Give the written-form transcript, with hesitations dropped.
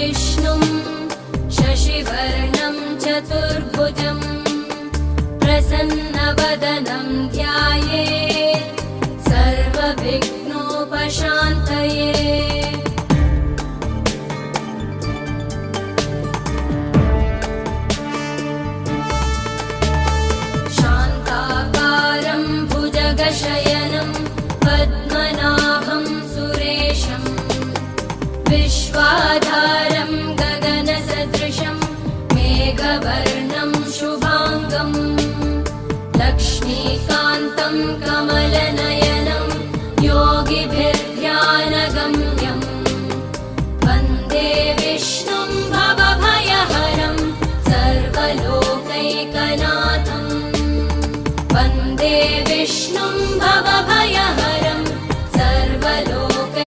विष्णुं शशिवर्णं चतुर्भुजं प्रसन्नवदनं ध्यायेत् सर्वविघ्नोपशान्तये। शान्ताकारं भुजगशयनं पद्मनाभं सुरेशं विश्वाधारं गगनसदृशं मेघवर्णं शुभाङ्गं लक्ष्मीकान्तं कमलनयनं योगिभिर्ध्यानगम्यं